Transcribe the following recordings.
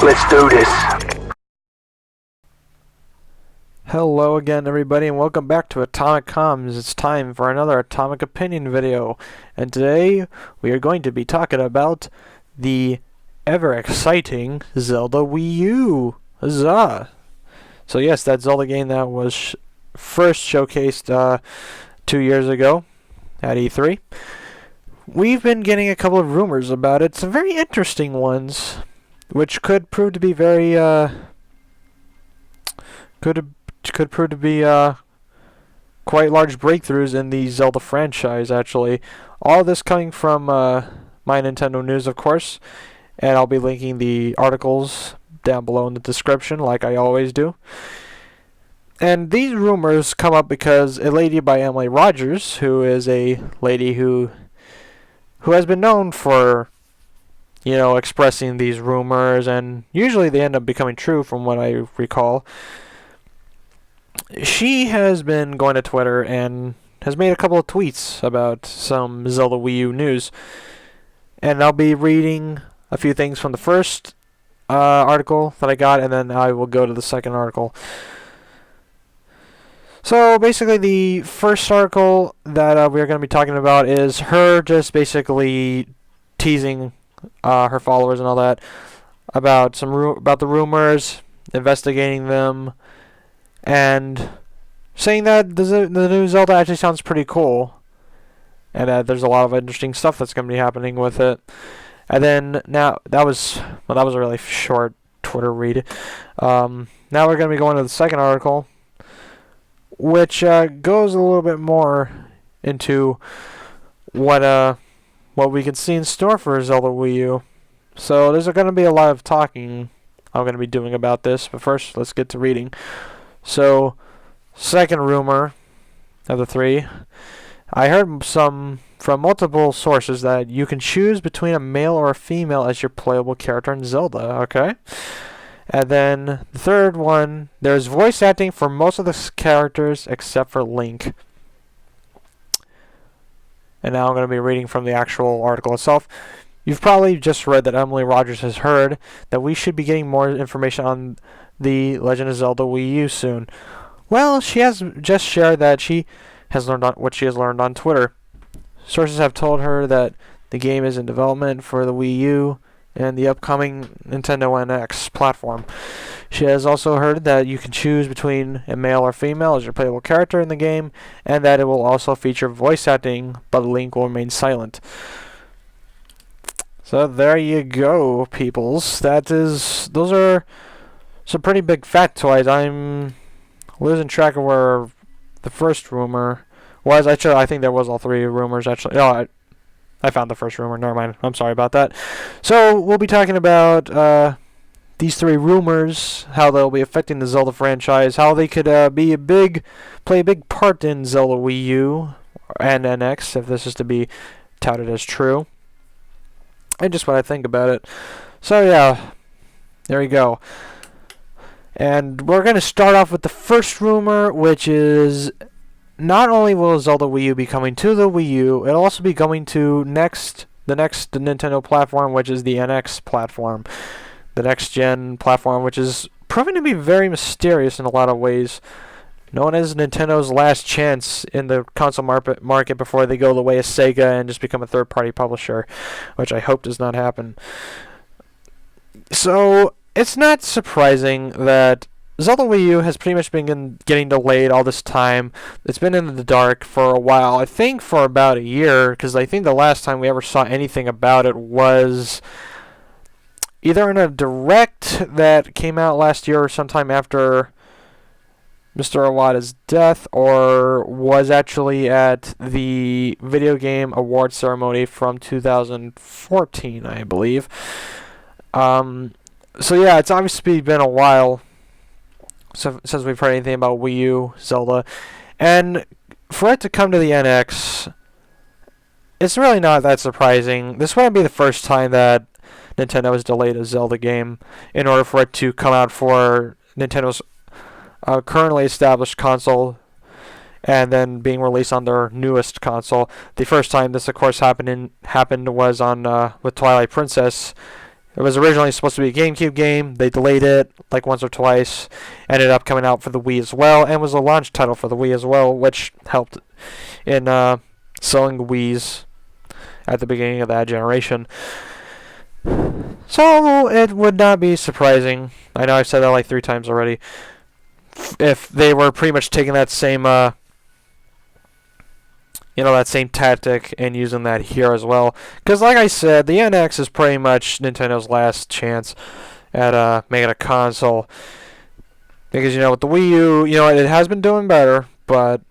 Let's do this. Hello again, everybody, and welcome back to Atomic Comms. It's time for another Atomic Opinion video, and today we are going to be talking about the ever-exciting Zelda Wii U. Huzzah! So yes, that Zelda game that was first showcased 2 years ago at E3. We've been getting a couple of rumors about it, some very interesting ones, which could prove to be very, could prove to be quite large breakthroughs in the Zelda franchise, actually. All this coming from My Nintendo News, of course, and I'll be linking the articles down below in the description, like I always do. And these rumors come up because a lady by Emily Rogers, who is a lady who has been known for, you know, expressing these rumors, and usually they end up becoming true from what I recall. She has been going to Twitter and has made a couple of tweets about some Zelda Wii U news. And I'll be reading a few things from the first article that I got, and then I will go to the second article. So basically the first article that we're going to be talking about is her just basically teasing her followers and all that about about the rumors, investigating them, and saying that the new Zelda actually sounds pretty cool, and that there's a lot of interesting stuff that's going to be happening with it. And then now that was a really short Twitter read. Now we're going to be going to the second article, which goes a little bit more into what we can see in store for Zelda Wii U. So there's going to be a lot of talking I'm going to be doing about this, but first let's get to reading. So, second rumor of the three, I heard from multiple sources that you can choose between a male or a female as your playable character in Zelda, okay? And then the third one, there's voice acting for most of the characters except for Link. And now I'm going to be reading from the actual article itself. You've probably just read that Emily Rogers has heard that we should be getting more information on the Legend of Zelda Wii U soon. Well, she has just shared that she has learned what she has learned on Twitter. Sources have told her that the game is in development for the Wii U and the upcoming Nintendo NX platform. She has also heard that you can choose between a male or female as your playable character in the game, and that it will also feature voice acting, but Link will remain silent. So there you go, peoples. Those are some pretty big factoids. I'm losing track of where the first rumor was. Actually, I think there was all three rumors, actually. No, I found the first rumor. Never mind. I'm sorry about that. So, we'll be talking about these three rumors, how they'll be affecting the Zelda franchise, how they could play a big part in Zelda Wii U and NX, if this is to be touted as true, and just what I think about it. So, yeah, there we go. And we're going to start off with the first rumor, which is not only will Zelda Wii U be coming to the Wii U, it'll also be coming to the next Nintendo platform, which is the NX platform. The next-gen platform, which is proving to be very mysterious in a lot of ways. Known as Nintendo's last chance in the console market before they go the way of Sega and just become a third-party publisher, which I hope does not happen. So, it's not surprising that Zelda Wii U has pretty much been getting delayed all this time. It's been in the dark for a while. I think for about a year, because I think the last time we ever saw anything about it was either in a direct that came out last year or sometime after Mr. Iwata's death, or was actually at the Video Game Award ceremony from 2014, I believe. So yeah, it's obviously been a while since we've heard anything about Wii U Zelda, and for it to come to the NX, it's really not that surprising. This wouldn't be the first time that Nintendo has delayed a Zelda game in order for it to come out for Nintendo's currently established console and then being released on their newest console. The first time this, of course, happened was on with Twilight Princess It was originally supposed to be a GameCube game. They delayed it like once or twice. Ended up coming out for the Wii as well, and was a launch title for the Wii as well, which helped in selling Wiis at the beginning of that generation. So it would not be surprising. I know I've said that like 3 times already. If they were pretty much taking that same, that same tactic and using that here as well. Because like I said, the NX is pretty much Nintendo's last chance at making a console. Because with the Wii U, it has been doing better, but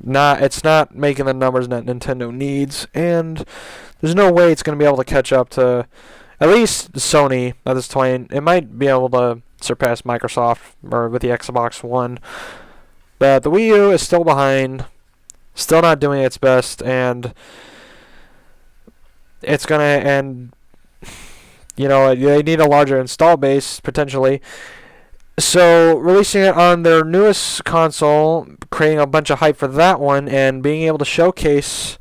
it's not making the numbers that Nintendo needs, and there's no way it's going to be able to catch up to at least Sony at this point. It might be able to surpass Microsoft or with the Xbox One, but the Wii U is still behind, still not doing its best, and it's gonna they need a larger install base potentially. So releasing it on their newest console, creating a bunch of hype for that one, and being able to showcase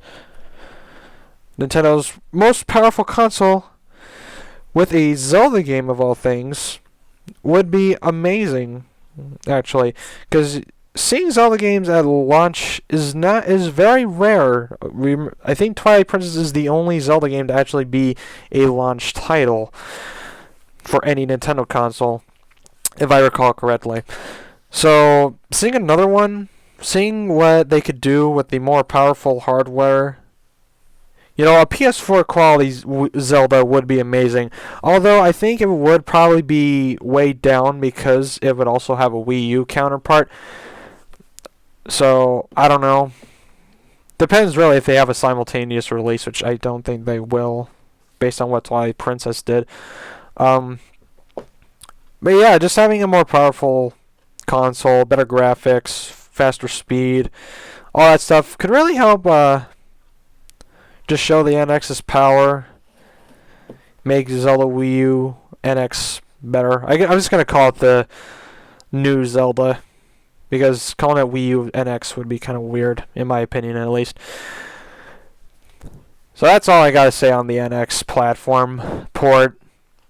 Nintendo's most powerful console with a Zelda game of all things would be amazing, actually, because seeing Zelda games at launch is very rare. I think Twilight Princess is the only Zelda game to actually be a launch title for any Nintendo console, if I recall correctly. So seeing another one, seeing what they could do with the more powerful hardware. A PS4 quality Zelda would be amazing. Although I think it would probably be weighed down because it would also have a Wii U counterpart. So, I don't know. Depends really if they have a simultaneous release, which I don't think they will, based on what Twilight Princess did. But yeah, just having a more powerful console, better graphics, faster speed, all that stuff could really help just show the NX's power, make Zelda Wii U NX better. I'm just going to call it the new Zelda, because calling it Wii U NX would be kind of weird, in my opinion at least. So that's all I got to say on the NX platform port.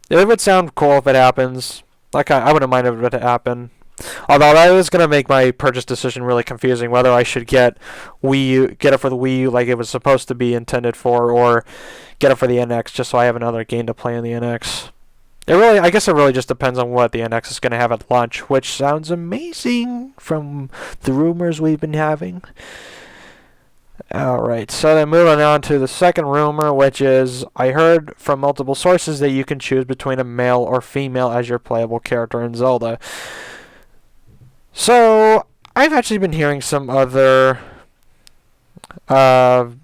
It would sound cool if it happens. Like, I wouldn't mind if it happened. Although that is going to make my purchase decision really confusing, whether I should get it for the Wii U like it was supposed to be intended for, or get it for the NX just so I have another game to play on the NX. I guess it really just depends on what the NX is going to have at launch, which sounds amazing from the rumors we've been having. Alright, so then moving on to the second rumor, which is, I heard from multiple sources that you can choose between a male or female as your playable character in Zelda. So, I've actually been hearing some other opinion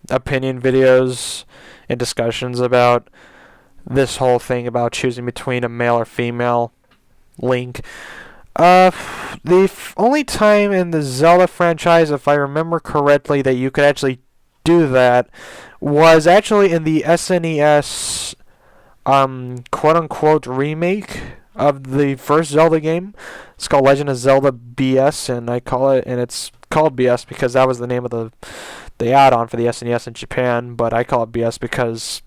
videos and discussions about this whole thing about choosing between a male or female Link. The only time in the Zelda franchise, if I remember correctly, that you could actually do that was actually in the SNES quote-unquote remake of the first Zelda game. It's called Legend of Zelda BS, and it's called BS because that was the name of the add-on for the SNES in Japan, but I call it BS because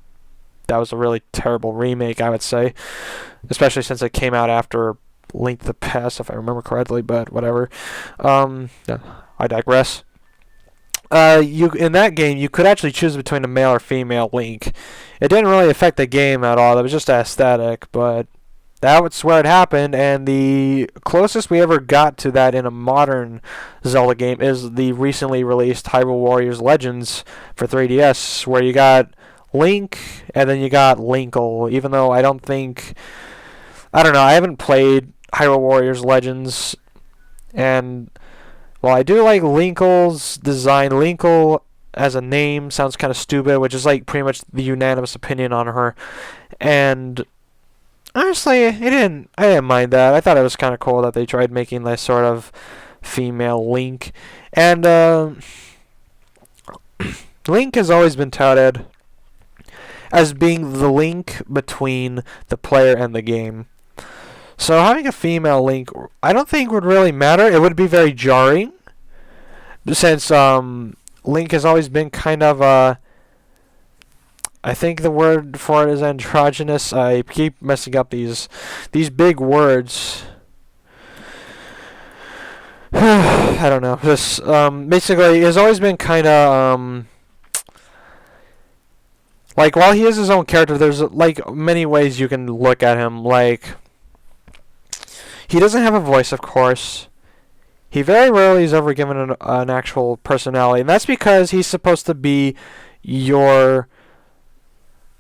that was a really terrible remake, I would say, especially since it came out after Link to the Past, if I remember correctly, but whatever. Yeah, I digress. In that game, you could actually choose between a male or female Link. It didn't really affect the game at all. It was just aesthetic, but that's where it happened, and the closest we ever got to that in a modern Zelda game is the recently released Hyrule Warriors Legends for 3DS, where you got Link, and then you got Linkle, even though I don't know, I haven't played Hyrule Warriors Legends, and while I do like Linkle's design, Linkle as a name sounds kind of stupid, which is like pretty much the unanimous opinion on her, and honestly, I didn't mind that. I thought it was kind of cool that they tried making this sort of female Link. And Link has always been touted as being the link between the player and the game. So having a female Link, I don't think would really matter. It would be very jarring, since Link has always been kind of I think the word for it is androgynous. I keep messing up these big words. I don't know. Just basically, he's always been kind of like, while he is his own character, there's like many ways you can look at him. Like, he doesn't have a voice, of course. He very rarely is ever given an actual personality, and that's because he's supposed to be your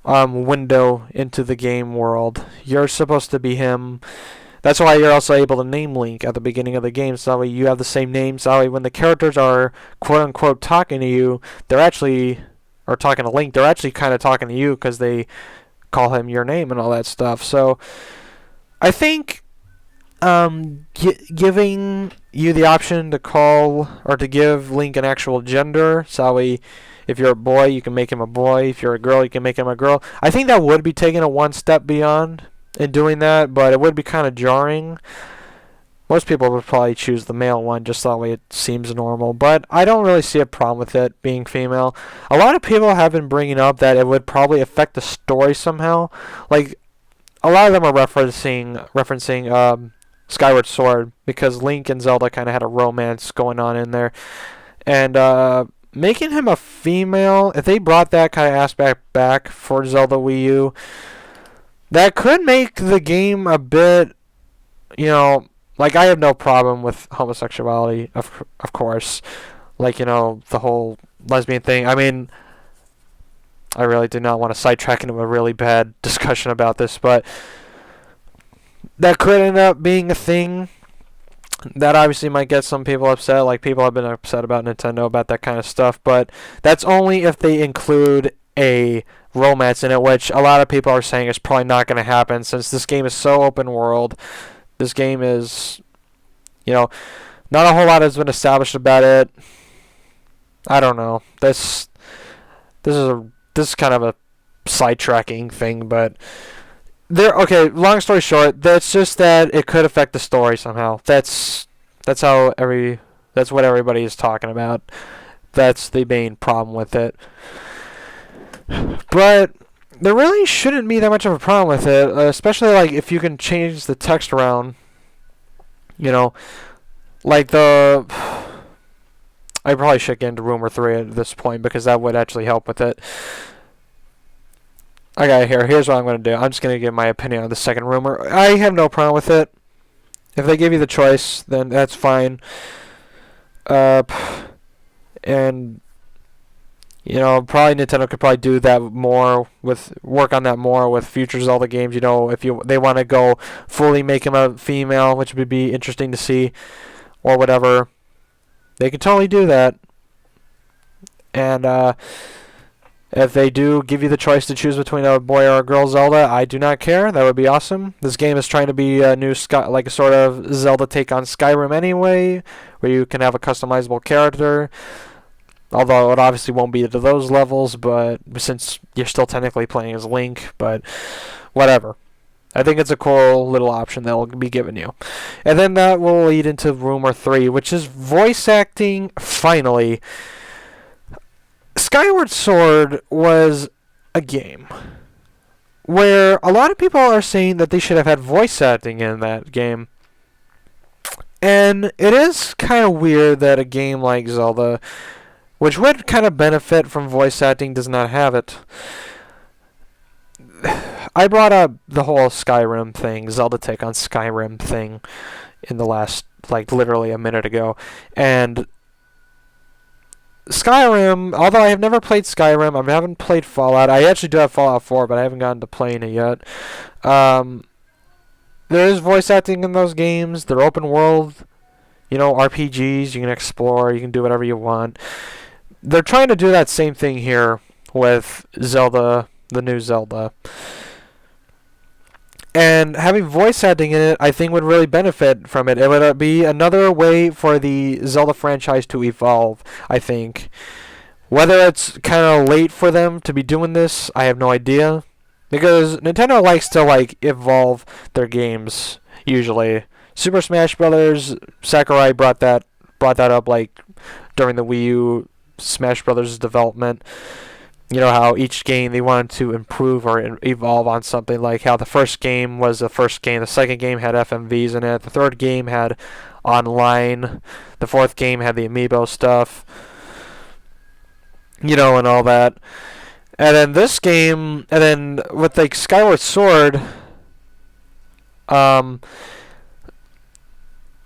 window into the game world. You're supposed to be him. That's why you're also able to name Link at the beginning of the game, so that way you have the same name. So that way when the characters are quote-unquote talking to you, they're actually, or talking to Link, they're actually kind of talking to you because they call him your name and all that stuff. So I think giving you the option to call or to give Link an actual gender, so that way if you're a boy, you can make him a boy. If you're a girl, you can make him a girl. I think that would be taking it one step beyond in doing that, but it would be kind of jarring. Most people would probably choose the male one just that way it seems normal, but I don't really see a problem with it being female. A lot of people have been bringing up that it would probably affect the story somehow. Like, a lot of them are referencing Skyward Sword, because Link and Zelda kind of had a romance going on in there. And making him a female, if they brought that kind of aspect back for Zelda Wii U, that could make the game a bit, like, I have no problem with homosexuality, of course. Like, the whole lesbian thing. I mean, I really do not want to sidetrack into a really bad discussion about this, but that could end up being a thing. That obviously might get some people upset. Like, people have been upset about Nintendo about that kind of stuff, but that's only if they include a romance in it, which a lot of people are saying is probably not going to happen, since this game is so open world. This game is, not a whole lot has been established about it. I don't know. This is kind of a sidetracking thing, but okay, long story short, that's just that it could affect the story somehow. That's what everybody is talking about. That's the main problem with it. But there really shouldn't be that much of a problem with it, especially like if you can change the text around. Like I probably should get into Rumor 3 at this point, because that would actually help with it. I got it here. Here's what I'm going to do. I'm just going to give my opinion on the second rumor. I have no problem with it. If they give you the choice, then that's fine. And probably Nintendo could probably do that more, work on that more with future Zelda games. If they want to go fully make him a female, which would be interesting to see, or whatever, they could totally do that. And if they do give you the choice to choose between a boy or a girl Zelda, I do not care. That would be awesome. This game is trying to be a new like a sort of Zelda take on Skyrim anyway, where you can have a customizable character. Although it obviously won't be to those levels, but since you're still technically playing as Link, but whatever. I think it's a cool little option that will be given you. And then that will lead into Rumor 3, which is voice acting, finally. Skyward Sword was a game where a lot of people are saying that they should have had voice acting in that game. And it is kind of weird that a game like Zelda, which would kind of benefit from voice acting, does not have it. I brought up the whole Skyrim thing, Zelda take on Skyrim thing, in the last, literally a minute ago. And Skyrim, although I have never played Skyrim, I haven't played Fallout. I actually do have Fallout 4, but I haven't gotten to playing it yet. There is voice acting in those games. They're open world, RPGs. You can explore. You can do whatever you want. They're trying to do that same thing here with Zelda, the new Zelda. And having voice acting in it, I think, would really benefit from it. It would be another way for the Zelda franchise to evolve, I think. Whether it's kind of late for them to be doing this, I have no idea. Because Nintendo likes to, evolve their games, usually. Super Smash Brothers, Sakurai brought that up, during the Wii U Smash Brothers development. you know how each game they wanted to improve or evolve on something, like how the first game was the first game, the second game had FMVs in it, the third game had online, the fourth game had the amiibo stuff, you know, and all that. And then this game, and then with like Skyward Sword,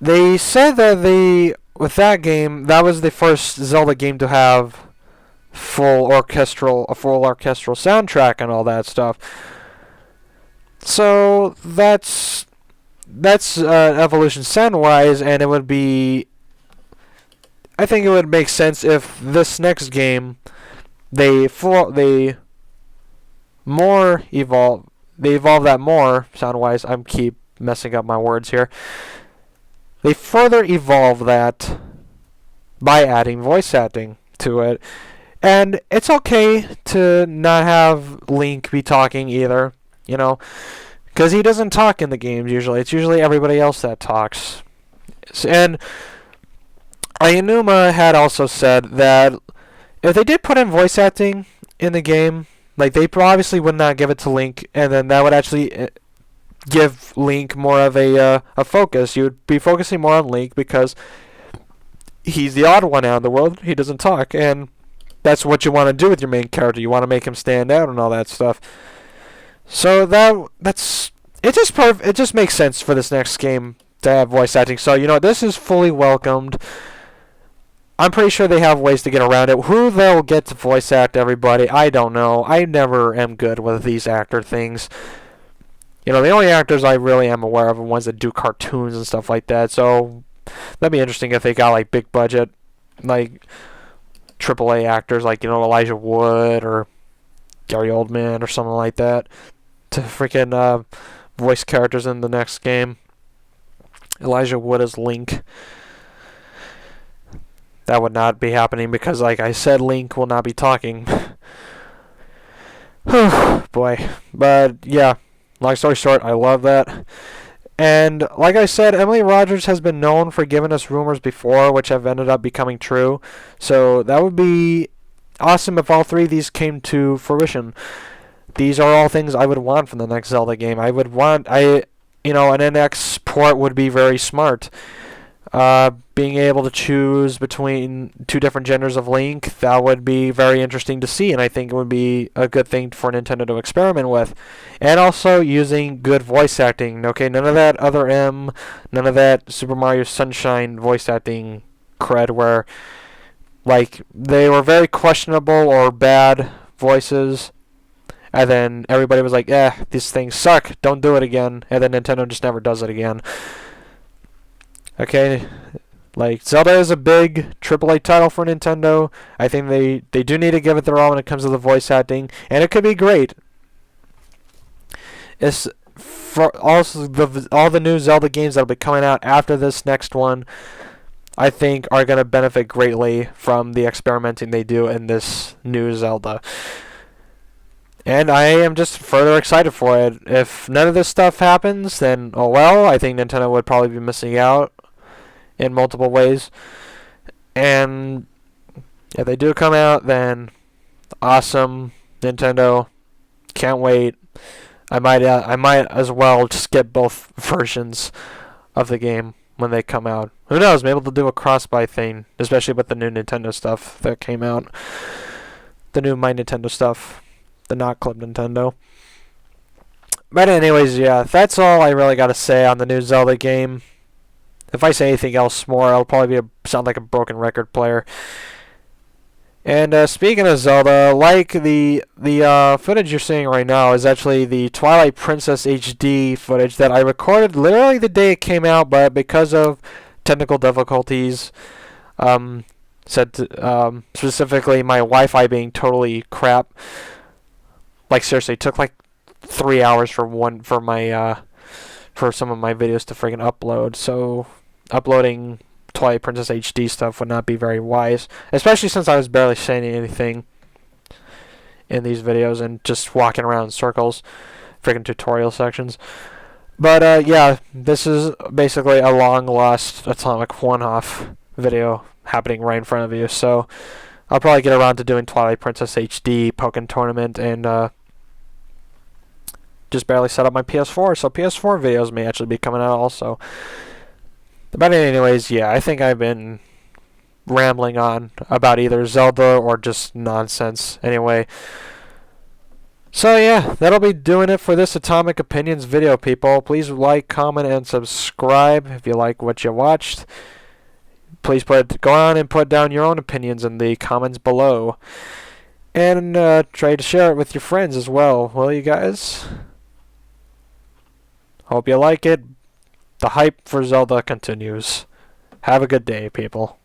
they said that with that game, that was the first Zelda game to have a full orchestral soundtrack and all that stuff. So that's evolution sound-wise, and it would be, I think it would make sense if this next game they evolve that more sound-wise. I'm keep messing up my words here. They further evolve that by adding voice acting to it. And it's okay to not have Link be talking either, you know, because he doesn't talk in the games usually. It's usually everybody else that talks. And Ayanuma had also said that if they did put in voice acting in the game, like they obviously would not give it to Link, and then that would actually give Link more of a focus. You would be focusing more on Link because he's the odd one out in the world. He doesn't talk, and that's what you want to do with your main character. You want to make him stand out and all that stuff. So that's it. It just makes sense for this next game to have voice acting. So you know this is fully welcomed. I'm pretty sure they have ways to get around it. Who they'll get to voice act everybody, I don't know. I never am good with these actor things. You know, the only actors I really am aware of are ones that do cartoons and stuff like that. So that'd be interesting if they got like big budget, like AAA actors, like, you know, Elijah Wood or Gary Oldman or something like that, to freaking voice characters in the next game. Elijah Wood as Link. That would not be happening because, like I said, Link will not be talking. Boy. But, yeah. Long story short, I love that. And, like I said, Emily Rogers has been known for giving us rumors before, which have ended up becoming true. So, that would be awesome if all three of these came to fruition. These are all things I would want from the next Zelda game. An NX port would be very smart. Being able to choose between two different genders of Link, that would be very interesting to see, and I think it would be a good thing for Nintendo to experiment with. And also using good voice acting. Okay, none of that Other M, none of that Super Mario Sunshine voice acting cred where, like, they were very questionable or bad voices, and then everybody was like, these things suck, don't do it again, and then Nintendo just never does it again. Okay, like, Zelda is a big AAA title for Nintendo. I think they do need to give it their all when it comes to the voice acting, and it could be great. It's for also all the new Zelda games that'll be coming out after this next one, I think are going to benefit greatly from the experimenting they do in this new Zelda. And I am just further excited for it. If none of this stuff happens, then, oh well, I think Nintendo would probably be missing out in multiple ways. And if they do come out, then awesome. Nintendo, can't wait. I might as well just get both versions of the game when they come out. Who knows? Maybe they'll do a cross-buy thing, especially with the new Nintendo stuff that came out. The new My Nintendo stuff. The not Club Nintendo. But anyways, yeah, that's all I really got to say on the new Zelda game. If I say anything else more, I'll probably sound like a broken record player. And speaking of Zelda, like the footage you're seeing right now is actually the Twilight Princess HD footage that I recorded literally the day it came out, but because of technical difficulties, specifically my Wi-Fi being totally crap. Like, seriously, it took like 3 hours for some of my videos to friggin' upload. So uploading Twilight Princess HD stuff would not be very wise, especially since I was barely saying anything in these videos and just walking around in circles, friggin' tutorial sections. But yeah, this is basically a long lost Atomic one-off video happening right in front of you. So I'll probably get around to doing Twilight Princess HD, Pokken Tournament, and just barely set up my PS4, so PS4 videos may actually be coming out also. But anyways, yeah, I think I've been rambling on about either Zelda or just nonsense anyway. So yeah, that'll be doing it for this Atomic Opinions video, people. Please like, comment, and subscribe if you like what you watched. Please go on and put down your own opinions in the comments below. And try to share it with your friends as well, will you guys? Hope you like it. The hype for Zelda continues. Have a good day, people.